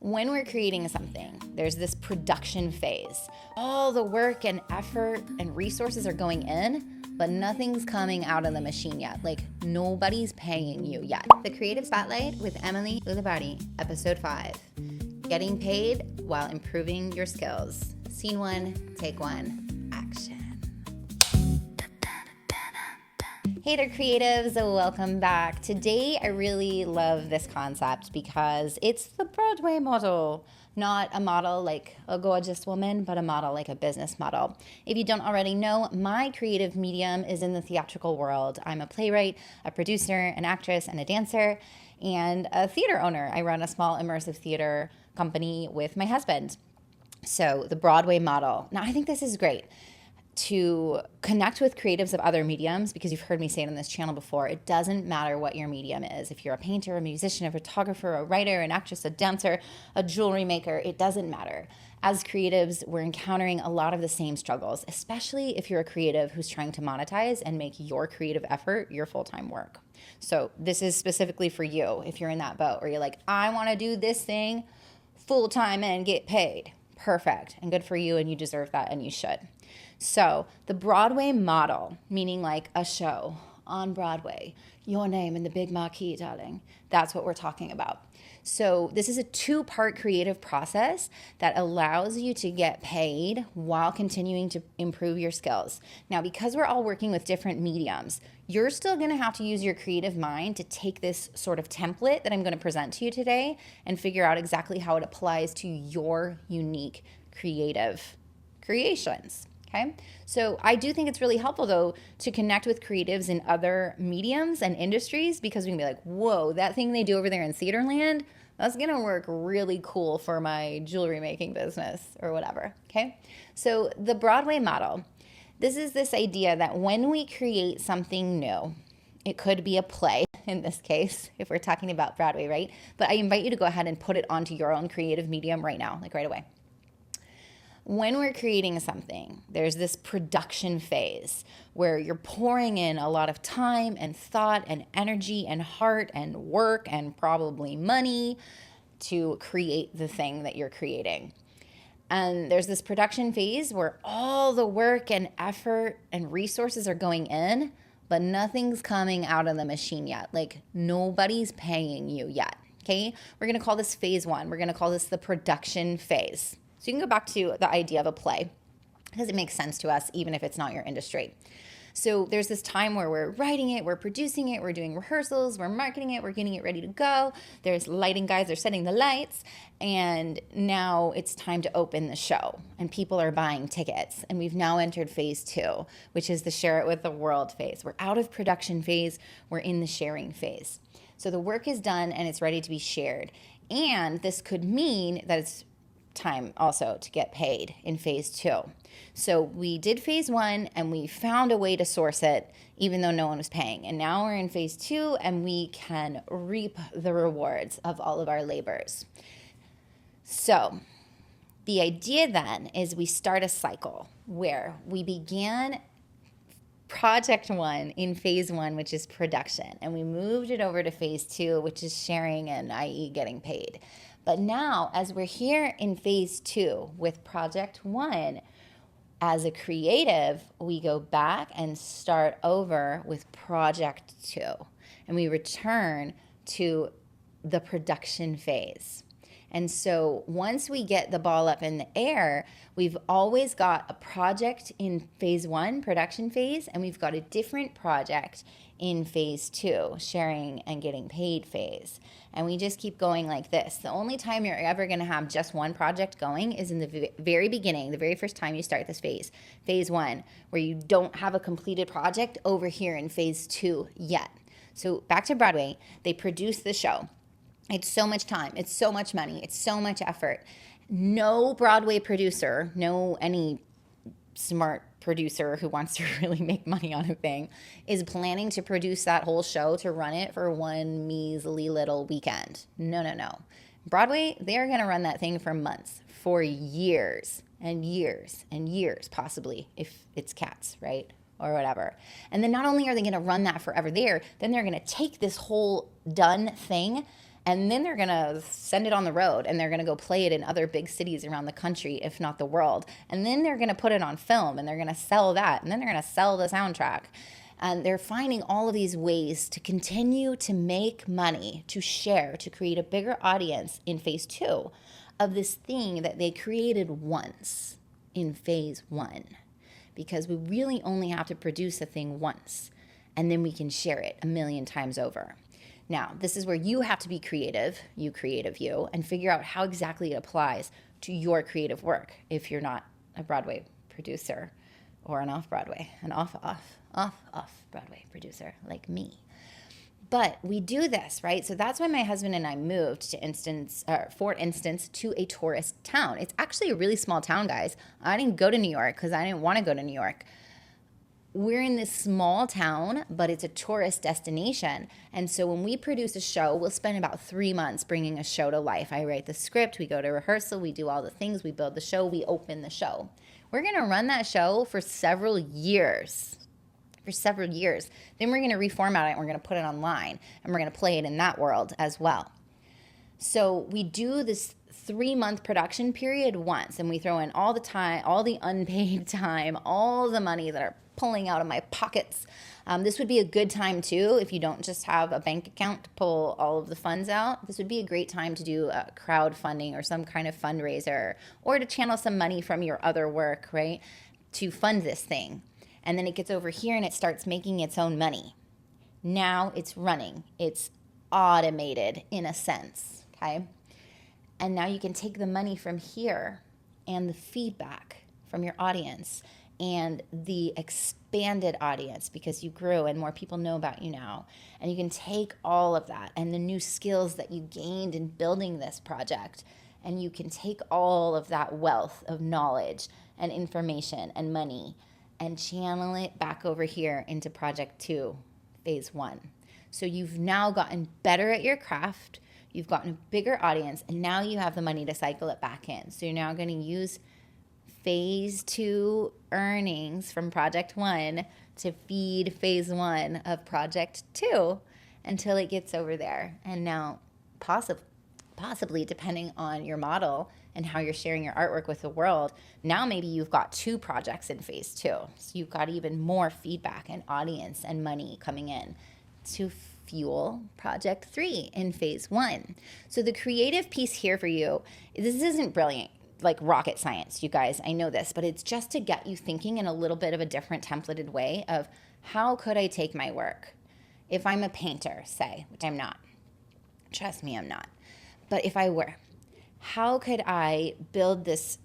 When we're creating something, there's this production phase. All the work and effort and resources are going in, but nothing's coming out of the machine yet. Like, nobody's paying you yet. The Creative Spotlight with Emily Ulibarri, episode 5. Getting paid while improving your skills. Scene 1, take 1, action. Hey there, creatives, welcome back. Today, I really love this concept because it's the Broadway model. Not a model like a gorgeous woman, but a model like a business model. If you don't already know, my creative medium is in the theatrical world. I'm a playwright, a producer, an actress, and a dancer, and a theater owner. I run a small immersive theater company with my husband. So the Broadway model. Now, I think this is great to connect with creatives of other mediums, because you've heard me say it on this channel before. It doesn't matter what your medium is. If you're a painter, a musician, a photographer, a writer, an actress, a dancer, a jewelry maker, it doesn't matter. As creatives, we're encountering a lot of the same struggles, especially if you're a creative who's trying to monetize and make your creative effort your full-time work. So this is specifically for you if you're in that boat where you're like, I want to do this thing full-time and get paid. Perfect. And good for you, and you deserve that, and you should. So the Broadway model, meaning like a show on Broadway, your name in the big marquee, darling. That's what we're talking about. So this is a 2-part creative process that allows you to get paid while continuing to improve your skills. Now, because we're all working with different mediums, you're still going to have to use your creative mind to take this sort of template that I'm going to present to you today and figure out exactly how it applies to your unique creative creations. Okay. So I do think it's really helpful, though, to connect with creatives in other mediums and industries, because we can be like, whoa, that thing they do over there in theater land, that's going to work really cool for my jewelry making business or whatever. Okay. So the Broadway model, this is this idea that when we create something new, it could be a play in this case, if we're talking about Broadway, right? But I invite you to go ahead and put it onto your own creative medium right now, like right away. When we're creating something, there's this production phase where you're pouring in a lot of time and thought and energy and heart and work and probably money to create the thing that you're creating. And there's this production phase where all the work and effort and resources are going in, but nothing's coming out of the machine yet. Like, nobody's paying you yet, okay? We're going to call this phase 1. We're going to call this the production phase. So you can go back to the idea of a play because it makes sense to us, even if it's not your industry. So there's this time where we're writing it, we're producing it, we're doing rehearsals, we're marketing it, we're getting it ready to go. There's lighting guys, they're setting the lights, and now it's time to open the show, and people are buying tickets. And we've now entered phase 2, which is the share it with the world phase. We're out of production phase, we're in the sharing phase. So the work is done and it's ready to be shared. And this could mean that it's time also to get paid in phase 2. So we did phase 1 and we found a way to source it even though no one was paying. And now we're in phase 2 and we can reap the rewards of all of our labors. So the idea then is we start a cycle where we began project 1 in phase 1, which is production, and we moved it over to phase 2, which is sharing and i.e. getting paid. But now, as we're here in phase 2 with project 1, as a creative, we go back and start over with project 2, and we return to the production phase. And so once we get the ball up in the air, we've always got a project in phase 1, production phase, and we've got a different project in phase 2, sharing and getting paid phase. And we just keep going like this. The only time you're ever going to have just one project going is in the very beginning, the very first time you start this phase 1, where you don't have a completed project over here in phase 2 yet. So back to Broadway, they produce the show. It's so much time, it's so much money, it's so much effort. No Broadway producer, no any smart producer who wants to really make money on a thing is planning to produce that whole show to run it for one measly little weekend. No. Broadway, they're going to run that thing for months, for years and years and years, possibly, if it's Cats, right? Or whatever. And then not only are they going to run that forever there, then they're going to take this whole done thing And then they're going to send it on the road and they're going to go play it in other big cities around the country, if not the world. And then they're going to put it on film and they're going to sell that. And then they're going to sell the soundtrack. And they're finding all of these ways to continue to make money, to share, to create a bigger audience in phase 2 of this thing that they created once in phase 1. Because we really only have to produce a thing once, and then we can share it a million times over. Now, this is where you have to be creative, you, and figure out how exactly it applies to your creative work if you're not a Broadway producer or an off-Broadway, an off-Broadway producer like me. But we do this, right? So that's why my husband and I moved for instance, to a tourist town. It's actually a really small town, guys. I didn't go to New York because I didn't want to go to New York. We're in this small town, but it's a tourist destination. And so when we produce a show, we'll spend about 3 months bringing a show to life. I write the script, we go to rehearsal, we do all the things, we build the show, we open the show. We're going to run that show for several years. Then we're going to reformat it and we're going to put it online and we're going to play it in that world as well. So we do this 3-month production period once, and we throw in all the time, all the unpaid time, all the money that are pulling out of my pockets. This would be a good time too, if you don't just have a bank account to pull all of the funds out. This would be a great time to do a crowdfunding or some kind of fundraiser, or to channel some money from your other work, right, to fund this thing. And then it gets over here and it starts making its own money. Now it's running. It's automated in a sense, okay? And now you can take the money from here and the feedback from your audience and the expanded audience, because you grew and more people know about you now. And you can take all of that and the new skills that you gained in building this project, and you can take all of that wealth of knowledge and information and money and channel it back over here into project 2, phase 1. So you've now gotten better at your craft, you've gotten a bigger audience, and now you have the money to cycle it back in. So you're now going to use phase 2 earnings from project 1 to feed phase 1 of project 2 until it gets over there. And now possibly depending on your model and how you're sharing your artwork with the world, now maybe you've got 2 projects in phase 2. So you've got even more feedback and audience and money coming in to fuel project 3 in phase 1. So the creative piece here for you, this isn't brilliant, like rocket science, you guys, I know this, but it's just to get you thinking in a little bit of a different templated way of how could I take my work? If I'm a painter, say, which I'm not, trust me, I'm not. But if I were, how could I build this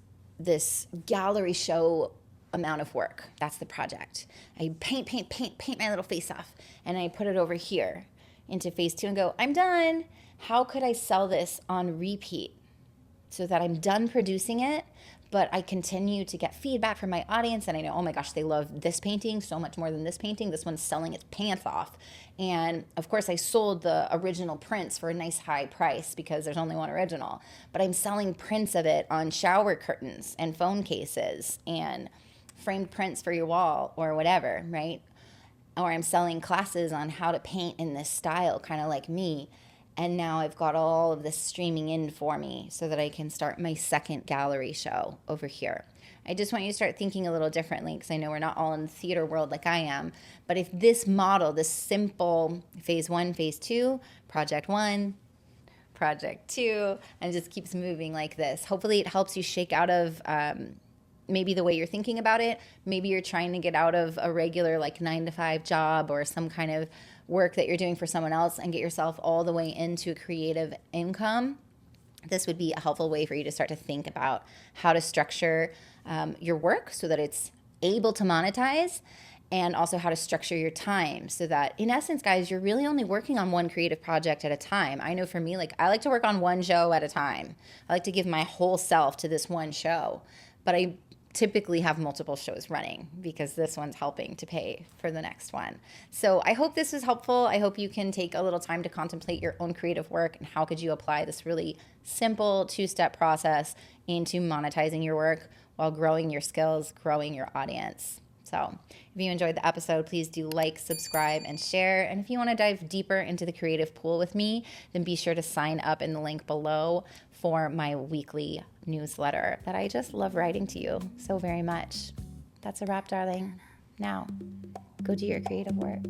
gallery show amount of work? That's the project. I paint my little face off, and I put it over here into phase 2 and go, I'm done. How could I sell this on repeat so that I'm done producing it, but I continue to get feedback from my audience, and I know, oh my gosh, they love this painting so much more than this painting. This one's selling its pants off. And of course, I sold the original prints for a nice high price because there's only one original. But I'm selling prints of it on shower curtains and phone cases and framed prints for your wall or whatever, right? Or I'm selling classes on how to paint in this style, kind of like me. And now I've got all of this streaming in for me so that I can start my second gallery show over here. I just want you to start thinking a little differently, because I know we're not all in the theater world like I am. But if this model, this simple phase 1, phase 2, project 1, project 2, and it just keeps moving like this, hopefully it helps you shake out of maybe the way you're thinking about it. Maybe you're trying to get out of a regular like 9-to-5 job or some kind of work that you're doing for someone else and get yourself all the way into a creative income. This would be a helpful way for you to start to think about how to structure your work so that it's able to monetize, and also how to structure your time so that, in essence, guys, you're really only working on one creative project at a time. I know for me, like, I like to work on one show at a time. I like to give my whole self to this one show, but I typically have multiple shows running because this one's helping to pay for the next one. So I hope this was helpful. I hope you can take a little time to contemplate your own creative work and how could you apply this really simple 2-step process into monetizing your work while growing your skills, growing your audience. So if you enjoyed the episode, please do like, subscribe, and share. And if you want to dive deeper into the creative pool with me, then be sure to sign up in the link below for my weekly newsletter that I just love writing to you so very much. That's a wrap, darling. Now, go do your creative work.